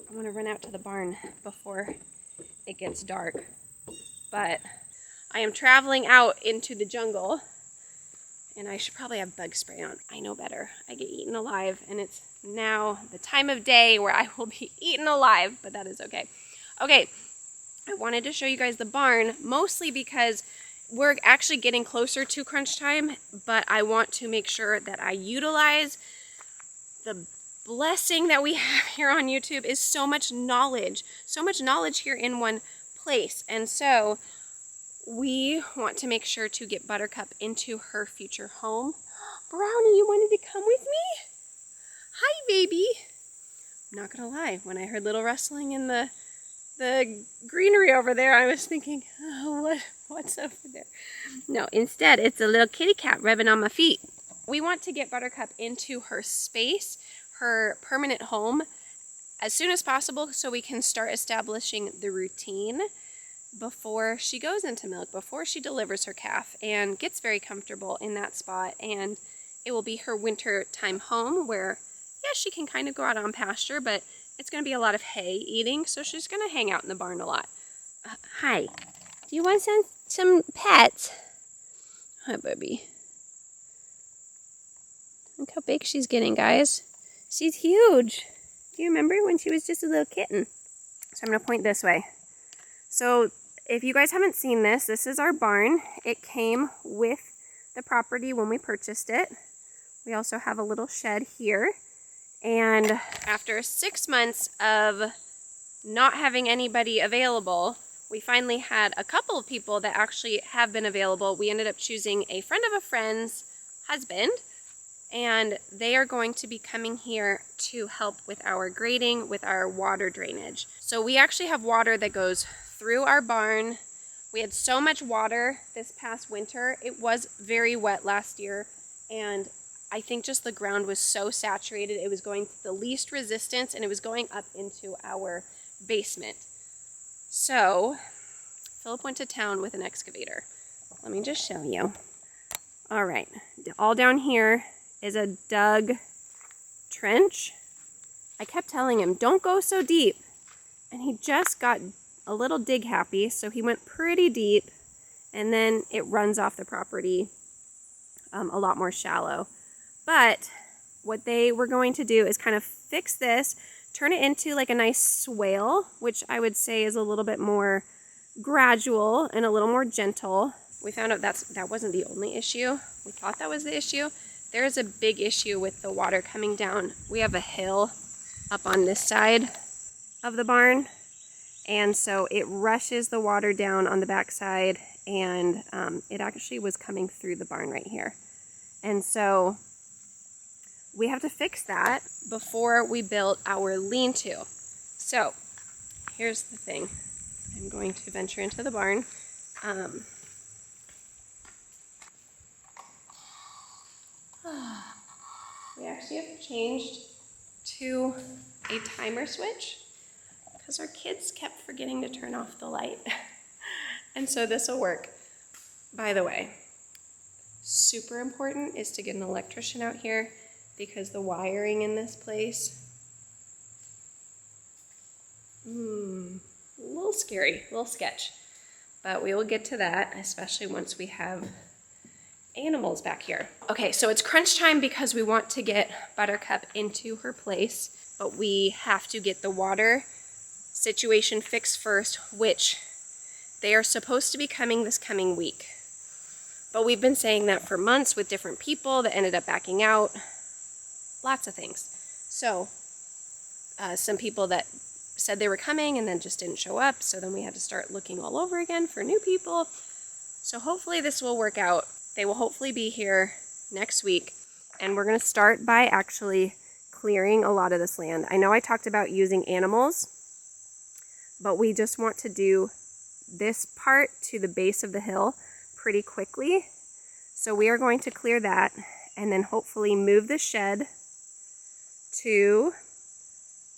I want to run out to the barn before it gets dark. But I am traveling out into the jungle, and I should probably have bug spray on. I know better. I get eaten alive, and it's now the time of day where I will be eaten alive, but that is okay. Okay, I wanted to show you guys the barn, mostly because we're actually getting closer to crunch time, but I want to make sure that I utilize the blessing that we have here on YouTube. Is so much knowledge here in one place. And so we want to make sure to get Buttercup into her future home. Brownie, you wanted to come with me? Hi, baby. I'm not gonna lie, when I heard little rustling in the greenery over there, I was thinking, oh, what's over there? No, instead, it's a little kitty cat rubbing on my feet. We want to get Buttercup into her space, her permanent home, as soon as possible so we can start establishing the routine before she goes into milk, before she delivers her calf and gets very comfortable in that spot. And it will be her winter time home where, yeah, she can kind of go out on pasture, but it's going to be a lot of hay eating, so she's going to hang out in the barn a lot. Hi. Do you want some pets? Hi, baby. Look how big she's getting, guys. She's huge. Do you remember when she was just a little kitten? So I'm going to point this way. So if you guys haven't seen this, this is our barn. It came with the property when we purchased it. We also have a little shed here. And after 6 months of not having anybody available, we finally had a couple of people that actually have been available. We ended up choosing a friend of a friend's husband, and they are going to be coming here to help with our grading, with our water drainage. So we actually have water that goes through our barn. We had so much water this past winter. It was very wet last year, and I think just the ground was so saturated. It was going to the least resistance, and it was going up into our basement. So Philip went to town with an excavator. Let me just show you. All right, all down here is a dug trench. I kept telling him, don't go so deep. And he just got a little dig happy, so he went pretty deep, and then it runs off the property a lot more shallow. But what they were going to do is kind of fix this, turn it into like a nice swale, which I would say is a little bit more gradual and a little more gentle. We found out that wasn't the only issue. We thought that was the issue. There is a big issue with the water coming down. We have a hill up on this side of the barn, and so it rushes the water down on the backside, and it actually was coming through the barn right here. And so we have to fix that before we build our lean-to. So here's the thing. I'm going to venture into the barn. We actually have changed to a timer switch because our kids kept forgetting to turn off the light. And so this will work. By the way, super important is to get an electrician out here, because the wiring in this place, a little scary, a little sketch. But we will get to that, especially once we have animals back here. Okay, so it's crunch time because we want to get Buttercup into her place, but we have to get the water situation fixed first, which they are supposed to be coming this coming week. But we've been saying that for months with different people that ended up backing out. Lots of things. So some people that said they were coming and then just didn't show up, so then we had to start looking all over again for new people. So hopefully this will work out. They will hopefully be here next week, and we're going to start by actually clearing a lot of this land. I know I talked about using animals, but we just want to do this part to the base of the hill pretty quickly. So we are going to clear that and then hopefully move the shed to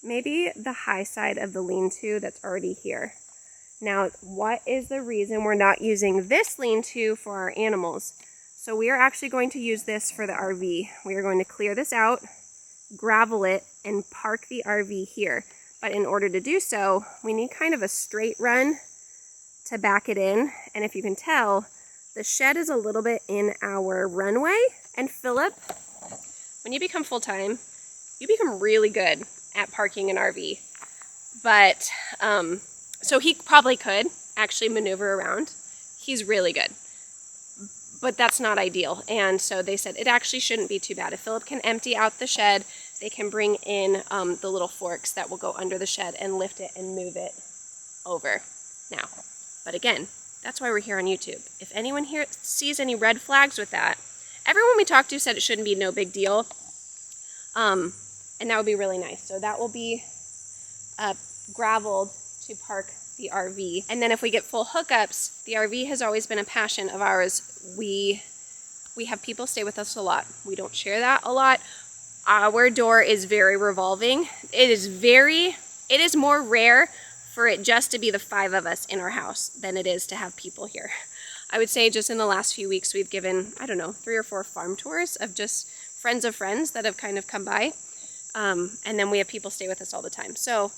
maybe the high side of the lean-to that's already here. Now, what is the reason we're not using this lean-to for our animals? So we are actually going to use this for the RV. We are going to clear this out, gravel it, and park the RV here. But in order to do so, we need kind of a straight run to back it in. And if you can tell, the shed is a little bit in our runway. And Philip, when you become full-time, you become really good at parking an RV. But, so he probably could actually maneuver around. He's really good. But that's not ideal. And so they said it actually shouldn't be too bad. If Philip can empty out the shed, they can bring in the little forks that will go under the shed and lift it and move it over. Now, but again, that's why we're here on YouTube. If anyone here sees any red flags with that, everyone we talked to said it shouldn't be no big deal. And that would be really nice. So that will be graveled to park the RV. And then if we get full hookups, the RV has always been a passion of ours. We have people stay with us a lot. We don't share that a lot. Our door is very revolving. It is more rare for it just to be the 5 of us in our house than it is to have people here. I would say just in the last few weeks we've given, I don't know, 3 or 4 farm tours of just friends of friends that have kind of come by. And then we have people stay with us all the time. So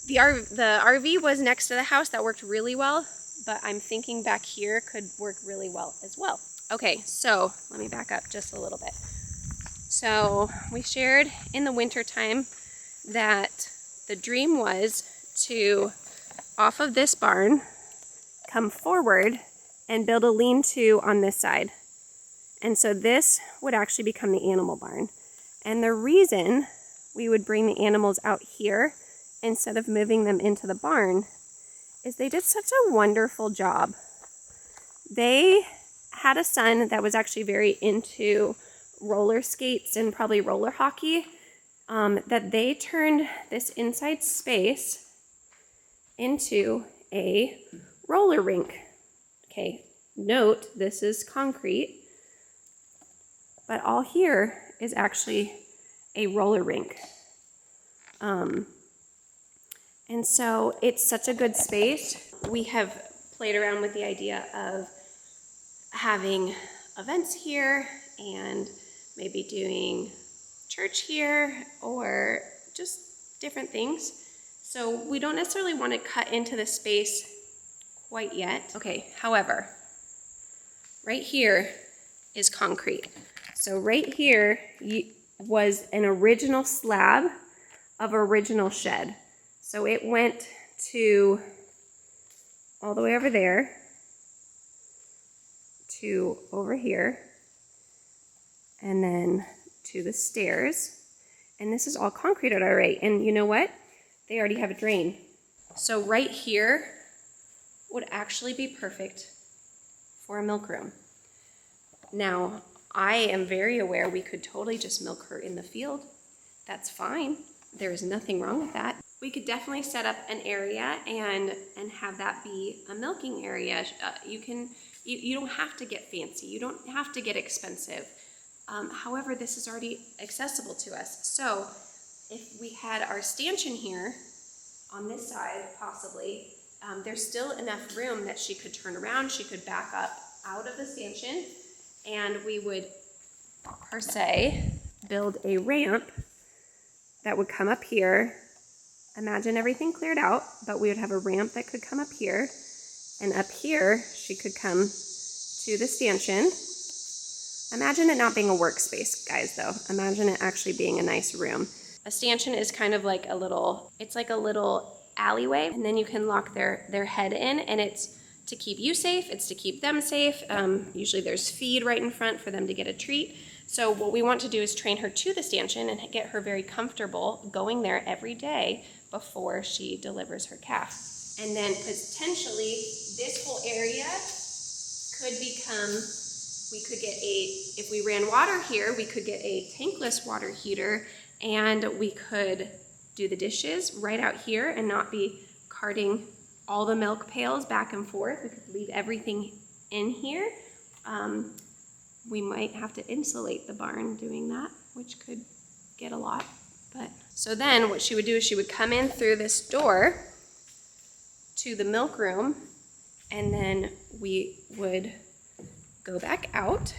the RV was next to the house. That worked really well, but I'm thinking back here could work really well as well. Okay, so let me back up just a little bit. So we shared in the winter time that the dream was to, off of this barn, come forward and build a lean-to on this side. And so this would actually become the animal barn. And the reason we would bring the animals out here instead of moving them into the barn is they did such a wonderful job. They had a son that was actually very into roller skates and probably roller hockey, that they turned this inside space into a roller rink. Okay, note this is concrete, but all here is actually a roller rink. And so it's such a good space. We have played around with the idea of having events here and maybe doing church here or just different things. So we don't necessarily want to cut into the space quite yet. Okay, however, right here is concrete. So right here was an original slab of original shed. So it went to all the way over there to over here and then to the stairs. And this is all concreted already. And you know what? They already have a drain. So right here would actually be perfect for a milk room. Now, I am very aware we could totally just milk her in the field. That's fine. There is nothing wrong with that. We could definitely set up an area and have that be a milking area. You don't have to get fancy. You don't have to get expensive. However, this is already accessible to us. So if we had our stanchion here on this side, possibly, there's still enough room that she could turn around. She could back up out of the stanchion, and we would, per se, build a ramp that would come up here. Imagine everything cleared out, but we would have a ramp that could come up here, and up here she could come to the stanchion. Imagine it not being a workspace, guys, though. Imagine it actually being a nice room. A stanchion is kind of like it's like a little alleyway, and then you can lock their head in, and it's to keep you safe, it's to keep them safe. Usually there's feed right in front for them to get a treat. So what we want to do is train her to the stanchion and get her very comfortable going there every day before she delivers her calf. And then potentially this whole area could become, if we ran water here, we could get a tankless water heater, and we could do the dishes right out here and not be carting all the milk pails back and forth. We could leave everything in here. We might have to insulate the barn doing that, which could get a lot. But so then what she would do is she would come in through this door to the milk room, and then we would go back out.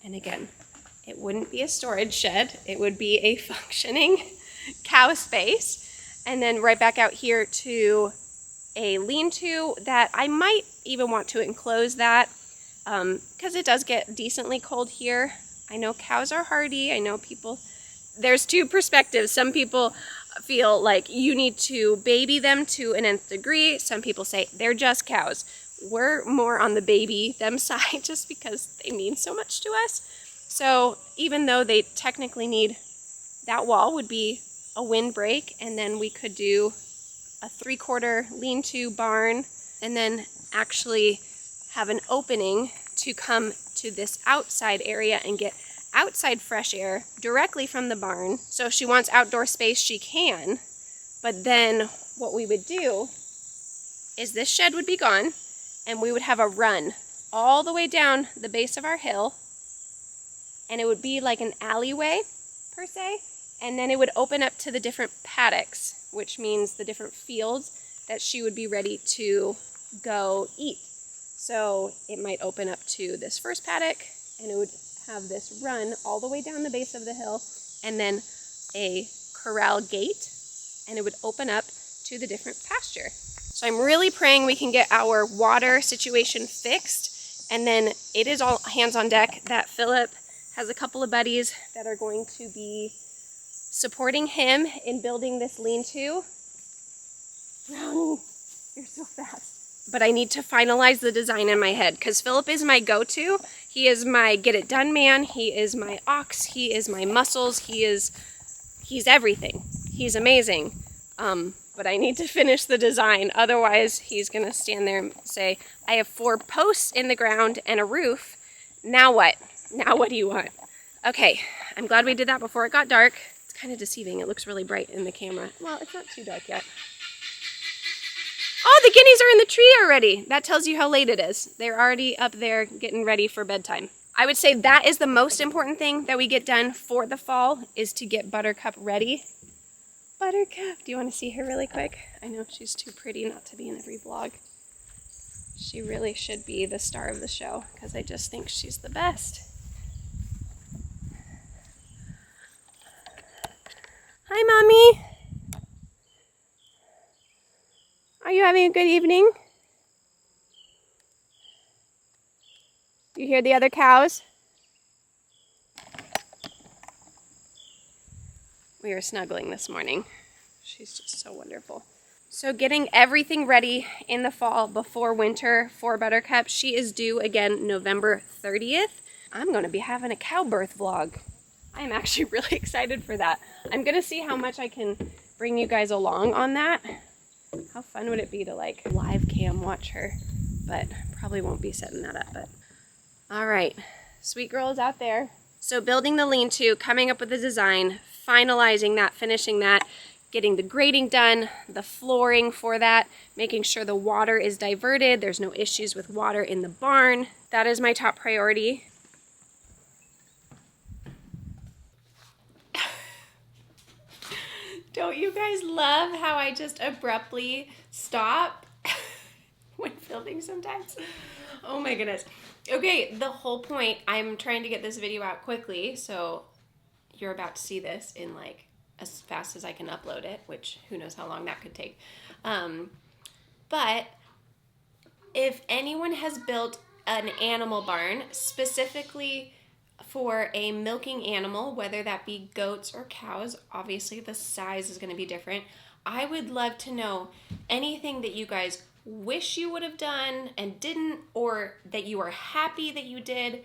And again, it wouldn't be a storage shed. It would be a functioning cow space. And then right back out here to a lean-to that I might even want to enclose that because it does get decently cold here. I know cows are hardy. I know people, there's two perspectives. Some people feel like you need to baby them to an nth degree. Some people say they're just cows. We're more on the baby them side just because they mean so much to us. So even though they technically need, that wall would be a windbreak, and then we could do a 3/4 lean-to barn and then actually have an opening to come to this outside area and get outside fresh air directly from the barn. So if she wants outdoor space, she can. But then what we would do is this shed would be gone and we would have a run all the way down the base of our hill, and it would be like an alleyway per se, and then it would open up to the different paddocks, which means the different fields that she would be ready to go eat. So it might open up to this first paddock, and it would have this run all the way down the base of the hill, and then a corral gate, and it would open up to the different pasture. So I'm really praying we can get our water situation fixed, and then it is all hands on deck that Philip has a couple of buddies that are going to be supporting him in building this lean-to. Brownie, you're so fast. But I need to finalize the design in my head because Philip is my go-to. He is my get-it-done man. He is my ox. He is my muscles. He's everything. He's amazing. But I need to finish the design. Otherwise, he's going to stand there and say, I have 4 posts in the ground and a roof. Now what? Now what do you want? Okay, I'm glad we did that before it got dark. It's kind of deceiving. It looks really bright in the camera. Well, it's not too dark yet. Oh, the guineas are in the tree already. That tells you how late it is. They're already up there getting ready for bedtime. I would say that is the most important thing that we get done for the fall, is to get Buttercup ready. Buttercup, do you want to see her really quick? I know she's too pretty not to be in every vlog. She really should be the star of the show because I just think she's the best. Hi, Mommy. Are you having a good evening? You hear the other cows? We are snuggling this morning. She's just so wonderful. So getting everything ready in the fall before winter for Buttercup. She is due again November 30th. I'm going to be having a cow birth vlog. I'm actually really excited for that. I'm going to see how much I can bring you guys along on that. How fun would it be to like live cam watch her? But probably won't be setting that up. But all right, sweet girl is out there. So building the lean-to, coming up with the design, finalizing that, finishing that, getting the grading done, the flooring for that, making sure the water is diverted, there's no issues with water in the barn. That is my top priority. Don't you guys love how I just abruptly stop when filming sometimes? Oh my goodness. Okay, the whole point, I'm trying to get this video out quickly, so you're about to see this in like as fast as I can upload it, which who knows how long that could take. But if anyone has built an animal barn specifically for a milking animal, whether that be goats or cows, obviously the size is going to be different. I would love to know anything that you guys wish you would have done and didn't, or that you are happy that you did,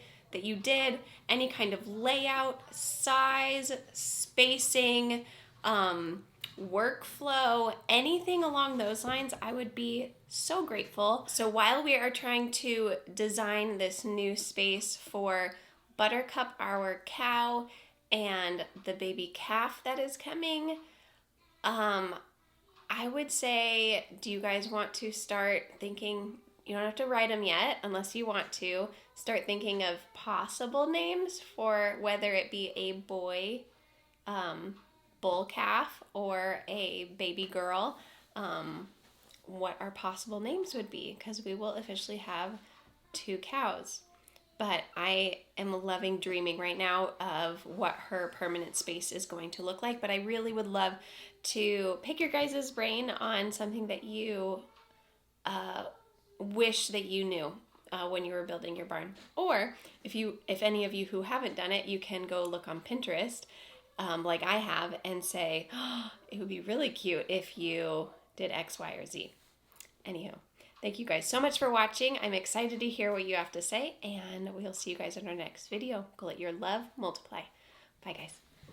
any kind of layout, size, spacing, workflow, anything along those lines. I would be so grateful. So while we are trying to design this new space for Buttercup, our cow, and the baby calf that is coming, I would say, do you guys want to start thinking, you don't have to write them yet unless you want to, start thinking of possible names for whether it be a boy bull calf or a baby girl, what our possible names would be, because we will officially have 2 cows. But I am loving dreaming right now of what her permanent space is going to look like. But I really would love to pick your guys' brain on something that you wish that you knew when you were building your barn. Or if any of you who haven't done it, you can go look on Pinterest, like I have, and say, oh, it would be really cute if you did X, Y, or Z. Anywho, thank you guys so much for watching. I'm excited to hear what you have to say, and we'll see you guys in our next video. Go let your love multiply. Bye, guys.